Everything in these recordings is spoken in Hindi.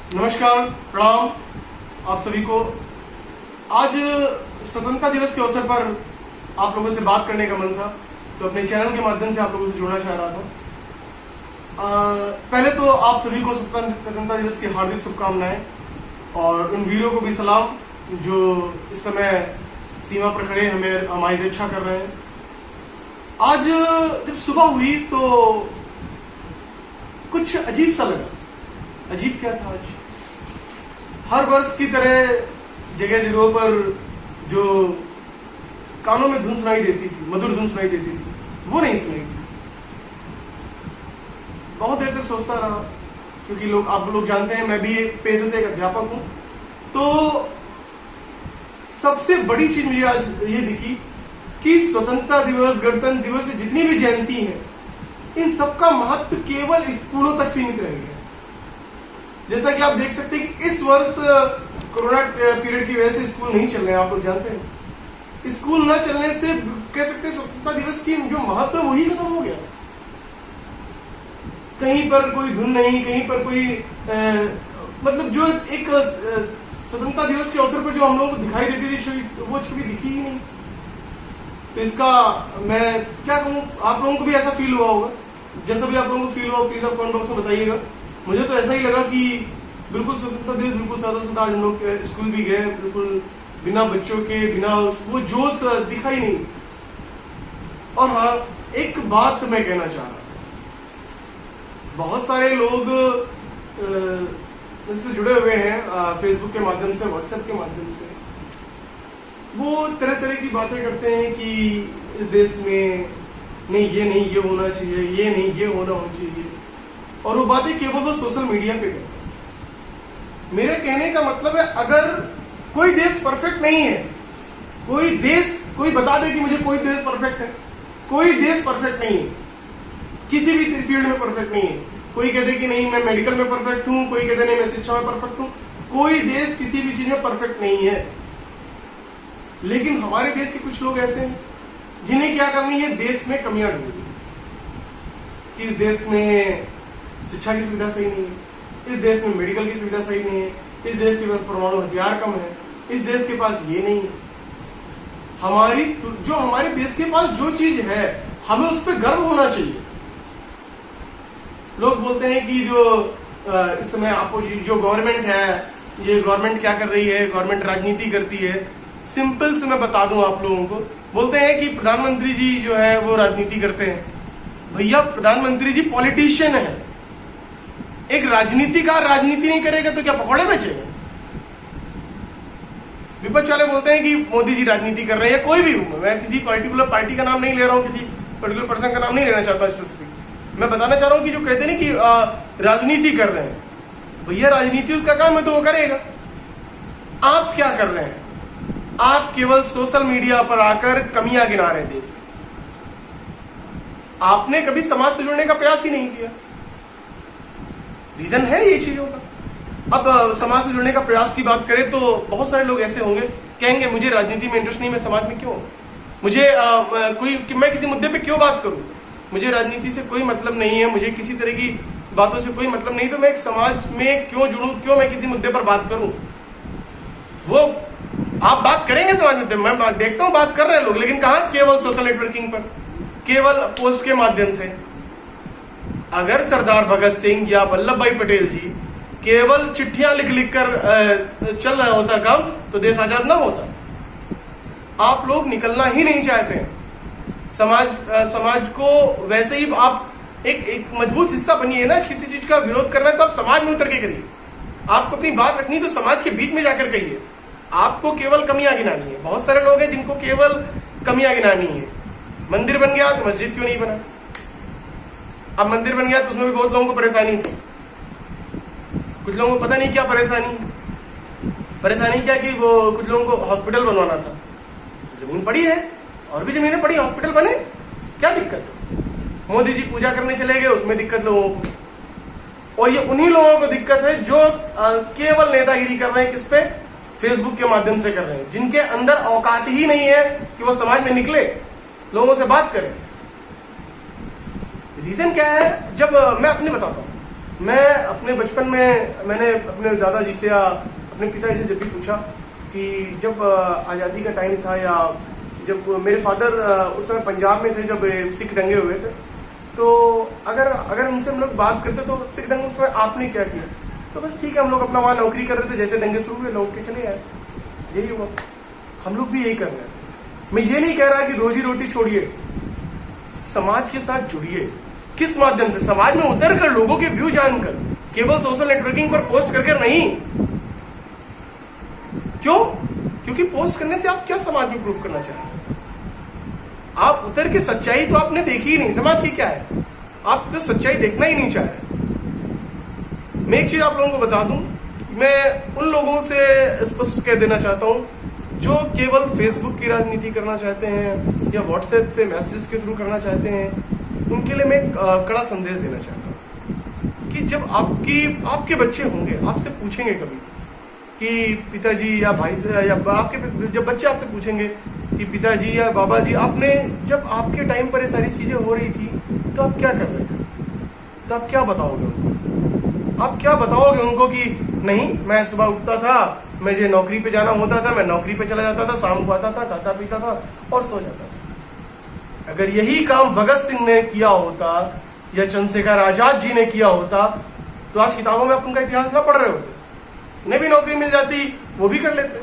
नमस्कार, प्रणाम आप सभी को। आज स्वतंत्रता दिवस के अवसर पर आप लोगों से बात करने का मन था, तो अपने चैनल के माध्यम से आप लोगों से जुड़ना चाह रहा था। पहले तो आप सभी को स्वतंत्रता दिवस की हार्दिक शुभकामनाएं और उन वीरों को भी सलाम जो इस समय सीमा पर खड़े हमें हमारी रक्षा कर रहे हैं। आज जब सुबह हुई तो कुछ अजीब सा लगा। अजीब क्या था? आज हर वर्ष की तरह जगह जगहों पर जो कानों में धुन सुनाई देती थी, मधुर धुन सुनाई देती थी, वो नहीं सुनाई दी। बहुत देर तक सोचता रहा, क्योंकि आप लोग जानते हैं मैं भी एक पेशे से एक अध्यापक हूं। तो सबसे बड़ी चीज मुझे आज ये दिखी कि स्वतंत्रता दिवस, गणतंत्र दिवस, जितनी भी जयंती है, इन सबका महत्व केवल स्कूलों तक सीमित रह गया। जैसा कि आप देख सकते हैं कि इस वर्ष कोरोना पीरियड की वजह से स्कूल नहीं चल रहे हैं। आप लोग जानते हैं स्कूल न चलने से कह सकते हैं स्वतंत्रता दिवस की जो महत्व है वही खत्म हो गया। कहीं पर कोई धुन नहीं, कहीं पर कोई मतलब जो एक स्वतंत्रता दिवस के अवसर पर जो हम लोगों को दिखाई देती थी छवि, वो छवि दिखी ही नहीं। तो इसका मैं क्या कहूँ, आप लोगों को भी ऐसा फील हुआ होगा। जैसा भी आप लोगों को फील हुआ प्लीज आप कमेंट बॉक्स में बताइएगा। मुझे तो ऐसा ही लगा कि बिल्कुल स्वतंत्रता दिवस बिल्कुल सादा सादा हम लोग स्कूल भी गए, बिल्कुल बिना बच्चों के, बिना वो जोश दिखा ही नहीं। और हाँ, एक बात मैं कहना चाह रहा हूं, बहुत सारे लोग इससे जुड़े हुए हैं फेसबुक के माध्यम से, व्हाट्सएप के माध्यम से। वो तरह तरह की बातें करते हैं कि इस देश में नहीं ये होना चाहिए, ये नहीं ये होना चाहिए, और वो बातें केवल वो सोशल मीडिया पे करते हैं। मेरे कहने का मतलब है, अगर कोई देश परफेक्ट नहीं है, कोई बता दे कि मुझे कोई देश परफेक्ट है, कोई देश परफेक्ट नहीं है, किसी भी फील्ड में परफेक्ट नहीं है। कोई कहते कि नहीं मैं मेडिकल में परफेक्ट हूं, कोई कहते नहीं मैं शिक्षा में परफेक्ट हूं। कोई देश किसी भी चीज में परफेक्ट नहीं है। लेकिन हमारे देश के कुछ लोग ऐसे हैं जिन्हें क्या करनी है, देश में कमियां ढूंढनी। कि इस देश में शिक्षा की सुविधा सही नहीं है, इस देश में मेडिकल की सुविधा सही नहीं है, इस देश के पास परमाणु हथियार कम है, इस देश के पास ये नहीं है। हमारे देश के पास जो चीज है हमें उस पर गर्व होना चाहिए। लोग बोलते हैं कि जो इस समय जो गवर्नमेंट है, ये गवर्नमेंट क्या कर रही है, गवर्नमेंट राजनीति करती है। सिंपल से मैं बता दूं आप लोगों को, बोलते हैं कि प्रधानमंत्री जी जो है वो राजनीति करते हैं। भैया, प्रधानमंत्री जी पॉलिटिशियन है। एक राजनीतिकार राजनीति नहीं करेगा तो क्या पकौड़े बेचेगा? विपक्ष वाले बोलते हैं कि मोदी जी राजनीति कर रहे हैं, कोई भी, मैं किसी पर्टिकुलर पार्टी का नाम नहीं ले रहा हूं, किसी पर्टिकुलर पर्सन का नाम नहीं लेना चाहता स्पेसिफिक। मैं बताना चाह रहा हूं कि जो कहते हैं कि राजनीति कर रहे हैं, भैया राजनीति उसका काम है तो वो करेगा। आप क्या कर रहे हैं? आप केवल सोशल मीडिया पर आकर कमियां गिना रहे हैं देश की। आपने कभी समाज से जुड़ने का प्रयास ही नहीं किया। रीजन है ये चीजों का। अब समाज से जुड़ने का प्रयास की बात करें तो बहुत सारे लोग ऐसे होंगे, कहेंगे मुझे राजनीति में इंटरेस्ट नहीं, मैं समाज में क्यों, मुझे मैं किसी मुद्दे पे क्यों बात करूं, मुझे राजनीति से कोई मतलब नहीं है, मुझे किसी तरह की बातों से कोई मतलब नहीं, तो मैं समाज में क्यों जुड़ूं, क्यों मैं किसी मुद्दे पर बात करूं। वो आप बात करेंगे समाज में, मैं देखता हूं बात कर रहे हैं लोग, लेकिन कहा, केवल सोशल नेटवर्किंग पर, केवल पोस्ट के माध्यम से। अगर सरदार भगत सिंह या वल्लभ भाई पटेल जी केवल चिट्ठियां लिख लिख कर चल रहा होता काम, तो देश आजाद ना होता। आप लोग निकलना ही नहीं चाहते हैं समाज को। वैसे ही आप एक मजबूत हिस्सा बनिए ना। किसी चीज का विरोध करना है तो आप समाज में उतर के करिए। आपको अपनी बात रखनी तो समाज के बीच में जाकर कहिए। आपको केवल कमियां गिनानी है। बहुत सारे लोग हैं जिनको केवल कमियां गिनानी है। मंदिर बन गया तो मस्जिद क्यों नहीं बना? अब मंदिर बन गया तो उसमें भी बहुत लोगों को परेशानी थी। कुछ लोगों को पता नहीं क्या परेशानी क्या कि वो कुछ लोगों को हॉस्पिटल बनवाना था। जमीन पड़ी है, और भी जमीनें पड़ी, हॉस्पिटल बने, क्या दिक्कत है? मोदी जी पूजा करने चले गए, उसमें दिक्कत लोगों को। और ये उन्हीं लोगों को दिक्कत है जो केवल नेतागिरी कर रहे हैं। किस पे? फेसबुक के माध्यम से कर रहे हैं, जिनके अंदर औकात ही नहीं है कि वो समाज में निकले, लोगों से बात करें। रीजन क्या है? जब मैं अपने बताता हूं, मैं अपने बचपन में मैंने अपने दादाजी से या अपने पिताजी से जब भी पूछा कि जब आज़ादी का टाइम था या जब मेरे फादर उस समय पंजाब में थे जब सिख दंगे हुए थे, तो अगर उनसे हम लोग बात करते तो सिख दंगे उसमें आपने क्या किया, तो बस ठीक है हम लोग अपना वहां नौकरी कर रहे थे, जैसे दंगे शुरू हुए लोग के चले आए, यही हुआ। हम लोग भी यही कर रहे हैं। मैं ये नहीं कह रहा कि रोजी रोटी छोड़िए, समाज के साथ जुड़िए। किस माध्यम से? समाज में उतर कर, लोगों के व्यू जानकर, केवल सोशल नेटवर्किंग पर पोस्ट करके नहीं। क्यों? क्योंकि पोस्ट करने से आप क्या समाज में प्रूव करना चाह रहे हैं? आप उतर के सच्चाई तो आपने देखी ही नहीं, समाज की क्या है, आप तो सच्चाई देखना ही नहीं चाह रहे। मैं एक चीज आप लोगों को बता दूं, मैं उन लोगों से स्पष्ट कह देना चाहता हूं जो केवल फेसबुक की राजनीति करना चाहते हैं या व्हाट्सएप पे मैसेज के थ्रू करना चाहते हैं, उनके लिए मैं एक कड़ा संदेश देना चाहता हूं कि जब आपके बच्चे होंगे, आपसे पूछेंगे कभी कि पिताजी या भाई से, या आपके जब बच्चे आपसे पूछेंगे कि पिताजी या बाबा जी, आपने जब आपके टाइम पर ये सारी चीजें हो रही थी तो आप क्या कर रहे थे, तो आप क्या बताओगे उनको? आप क्या बताओगे उनको कि नहीं, मैं सुबह उठता था, मुझे नौकरी पे जाना होता था, मैं नौकरी पे चला जाता था, शाम को आता था, खाता पीता था और सो जाता था। अगर यही काम भगत सिंह ने किया होता या चंद्रशेखर आजाद जी ने किया होता तो आज किताबों में आप उनका इतिहास ना पढ़ रहे होते, उन्हें भी नौकरी मिल जाती, वो भी कर लेते।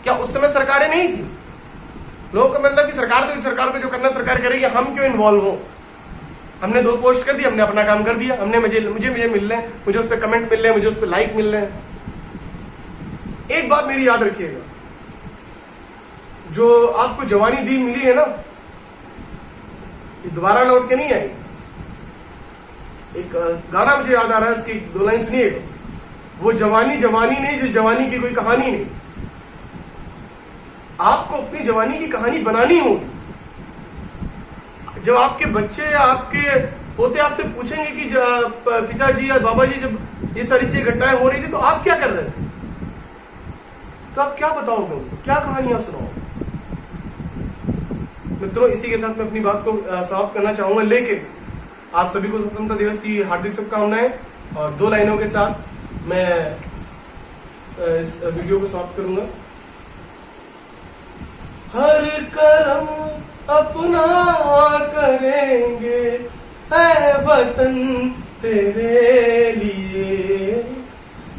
क्या उस समय सरकारें नहीं थी? लोगों को मतलब कि सरकार को जो करना सरकार करेगी, हम क्यों इन्वॉल्व हो? हमने 2 पोस्ट कर दी, हमने अपना काम कर दिया, हमने मुझे मिल रहे हैं, मुझे उस पर कमेंट मिल रहे हैं, मुझे उस पर लाइक मिल रहे हैं। एक बात मेरी याद रखिएगा, जो आपको जवानी दी मिली है ना, ये दोबारा लौट के नहीं आई। एक गाना मुझे याद आ रहा है, इसकी 2 लाइन सुनिएगा। वो जवानी जवानी नहीं जिस जवानी की कोई कहानी नहीं। आपको अपनी जवानी की कहानी बनानी होगी। जब आपके बच्चे या आपके पोते आपसे पूछेंगे कि पिताजी या बाबा जी जब ये सारी चीजें घटनाएं हो रही थी तो आप क्या कर रहे थे, तो आप क्या बताओगे उनको, क्या कहानियां सुनाओगे? मित्रों, इसी के साथ मैं अपनी बात को समाप्त करना चाहूंगा, लेकिन आप सभी को स्वतंत्रता दिवस की हार्दिक शुभकामनाएं। और 2 लाइनों के साथ मैं इस वीडियो को समाप्त करूंगा। हर कर्म अपना करेंगे ऐ वतन तेरे लिए,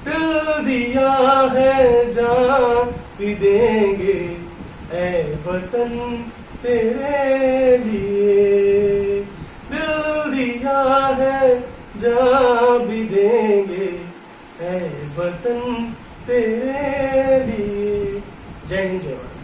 दिल दिया है जान भी देंगे ऐ वतन तेरे लिए, दिल दिया है जान भी देंगे ऐ वतन तेरे लिए। जय हिंद, जय भारत।